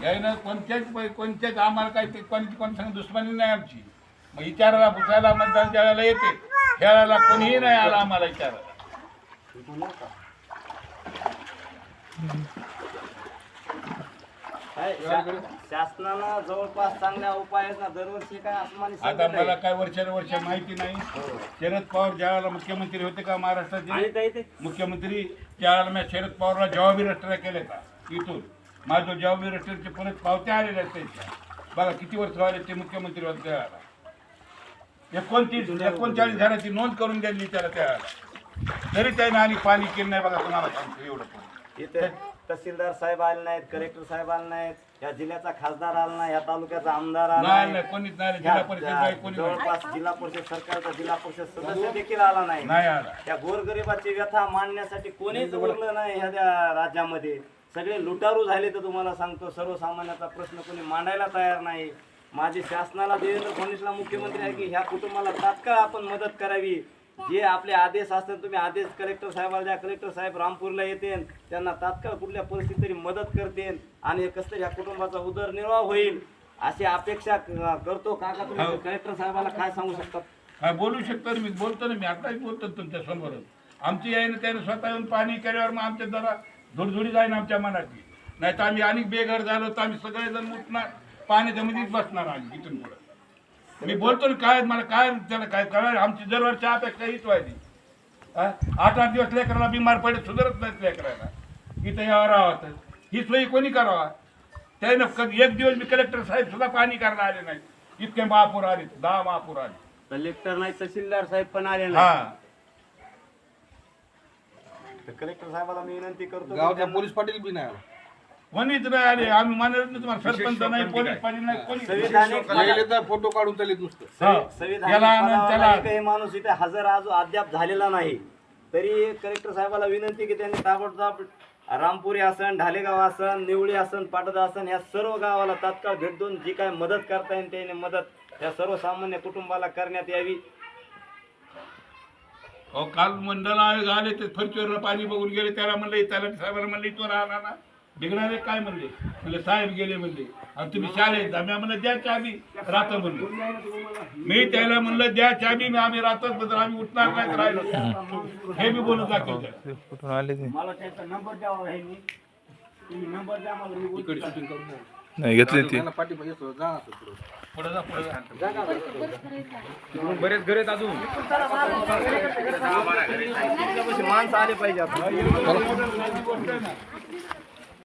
यायनं कोणत्याच आम्हाला काही ते कोण सांग दुश्मनी नाही आमची. मग विचारायला पुसायला मतदान द्यायला येते, खेळायला कोणीही नाही आला आम्हाला विचारायला. शासनानं जवळपास चांगल्या उपाययोजना दरवर्षी काय आसमानी आता सांगत मला आहे. काय वर्ष माहिती नाही. शरद पवार ज्यावेळेला मुख्यमंत्री होते का आणि महाराष्ट्राचे काही ते मुख्यमंत्री, त्यावेळेला मी शरद पवारला जवाबी रस्त्या केले का इथून माझं जवाबी रस्त्याचे परत पावत्या आलेल्या आहेत त्यांच्या. बघा किती वर्ष झाले ते मुख्यमंत्री होते त्यावेळेला. 39 घराची नोंद करून दिली त्याला त्यावेळेला, तरी त्याने आणि पाणी केलं नाही. बघा तुम्हाला सांगतो एवढं. इथे तहसीलदार साहेब आले नाहीत, कलेक्टर साहेब आले नाहीत, या जिल्ह्याचा खासदार आला नाही, या तालुक्याचा आमदार आला नाही नाही, कोणीच नाही. जिल्हा परिषद नाही कोणी नाही. जवळपास जिल्हा परिषद सरकारचा जिल्हा परिषद सदस्य देखील आला नाही. नाही आला. त्या गोरगरिबाची व्यथा मांडण्यासाठी कोणीच उरलं नाही ह्या राज्यामध्ये. सगळे लुटारू झाले. तर तुम्हाला सांगतो सर्वसामान्याचा प्रश्न कोणी मांडायला तयार नाही. माझी शासनाला देवेंद्र फडणवीसला मुख्यमंत्री आहे की ह्या कुटुंबाला तात्काळ आपण मदत करावी. जे आपले आदेश असतात तुम्ही आदेश कलेक्टर साहेबाला द्या, कलेक्टर साहेब रामपूरला येते, त्यांना तात्काळ कुठल्या परिस्थितीत तरी मदत करते आणि कसं ह्या कुटुंबाचा उदरनिर्वाह होईल अशी अपेक्षा करतो. काका तुम्ही कलेक्टर साहेबाला काय सांगू शकतात? हा बोलू शकतो ना, मी बोलतो ना, मी आताच बोलतो तुमच्या समोरच. आमची आहे ना त्याने स्वतः येऊन पाणी केल्यावर मग आमच्या जरा धुडधुडी जाईन आमच्या मनाची. नाही तर आम्ही आणि बेघर झालो तर आम्ही सगळेजण उठणार, पाण्याच्या मध्येच बसणार आम्ही इथून पुढे. मी बोलतो ना काय मला काय त्याला काय करायला. आमची दरवर्षी अपेक्षा हीच व्हायची. 8-8 दिवस लेकराला बिमार पडे सुधारत नाहीत लेकराला, इथं यावं राहावं. ही सोयी कोणी करावा? त्यानं एक दिवस मी कलेक्टर साहेब सुद्धा पाणी करायला आले नाही. इतके महापूर आले, 10 महापूर आले. कलेक्टर नाही तहसीलदार साहेब पण आले हा नाही. कलेक्टर साहेबाला मी विनंती करतो गावच्या पोलीस पाटील बी नाही कोणीच नाही आले. आम्ही मानत नाही तुम्हाला सरपंच नाही, पोलीस पाटील नाही, कोणी. संविधानिक फोटो काढून चालले नुसतं. संविधानिक याला आणि पदावर त्याला. एकही माणूस इथे हजर अद्याप झालेला नाही. तरी कलेक्टर साहेबाला विनंती की त्यांनी ताबडतोब रामपुरी असन, ढालेगाव असन, निवळी असन, पाटोदा असन या सर्व गावाला तात्काळ भेट देऊन जी काय मदत करता येईल त्याने मदत या सर्वसामान्य कुटुंबाला करण्यात यावी. अहो काल मंडळ आयोग आले ते फर्चीवरला पाणी बघून गेले. त्याला म्हणले, त्याला साहेबाला म्हणले इथवर आला ना बिघडाले काय म्हणले साहेब गेले म्हणले आणि तुम्ही शाळेत जा. मी म्हणलं द्या चाबी राहत म्हणलं. मी त्याला म्हणलं द्या चाबी, मी आम्ही राहतच बदल आम्ही उठणार नाही राहिलो. हे मी बोलून दाखवलं. कुठून आले ते मला त्याचा नंबर द्यावा आहे. तुम्ही नंबर द्या मला. इकडे शूटिंग करून नाही घेतले ते पाठीमागे येतो, जा असं पुढं. पुढे जा पुढे बरेच घर आहेत अजून. माणसं आले पाहिजे. जा.